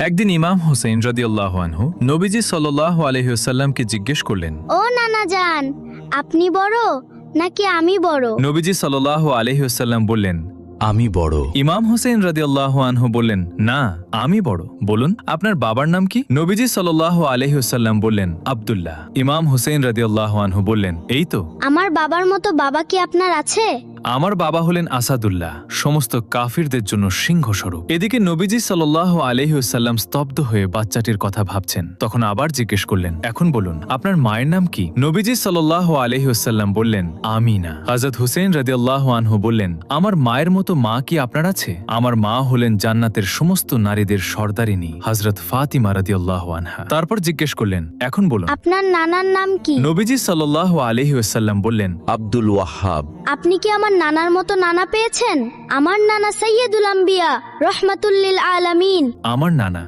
একদিন ইমাম হুসেইন রাদিয়াল্লাহু আনহু নবীজি সাল্লাল্লাহু আলাইহি ওয়াসাল্লামকে জিজ্ঞেস করলেন, ও নানা জান, আপনি বড় নাকি আমি বড়? নবীজি সাল্লাল্লাহু আলাইহি ওয়াসাল্লাম বললেন, আমি বড়। ইমাম হুসেইন রাদিয়াল্লাহু আনহু বললেন, না, আমি বড়। বলুন, আপনার বাবার নাম কি? নবীজি সাল্লাল্লাহু আলাইহি ওয়াসাল্লাম বললেন, আব্দুল্লাহ। ইমাম হুসেইন রাদিয়াল্লাহু আনহু বললেন, এই তো। আমার বাবার মতো বাবা কি আপনার আছে? আমার বাবা হলেন আসাদুল্লাহ, সমস্ত কাফিরদের জন্য সিংহস্বরূপ। এদিকে নবীজি সাল্লাল্লাহু আলাইহি ওয়াসাল্লাম স্তব্ধ হয়ে বাচ্চাটির কথা ভাবছেন। তখন আবার জিজ্ঞেস করলেন, এখন বলুন, আপনার মায়ের নাম কি? নবীজি সাল্লাল্লাহু আলাইহি ওয়াসাল্লাম বললেন, আমিনা। হযরত হুসেইন রাদিয়াল্লাহু আনহু বললেন, আমার মায়ের মতো মা কি আপনার আছে? আমার মা হলেন জান্নাতের সমস্ত নারীদের সর্দারিনী হযরত ফাতিমা রাদিয়াল্লাহু আনহা। তারপর জিজ্ঞেস করলেন, এখন বলুন। আপনার নানার নাম কি? নবীজি সাল্লাল্লাহু আলাইহি ওয়াসাল্লাম বললেন, আব্দুল ওয়াহাব। আপনি কি আমার নানার মতো নানা পেয়েছেন? আমার নানা সাইয়্যিদুল আম্বিয়া, রহমাতুল লিল আলামিন। আমার নানা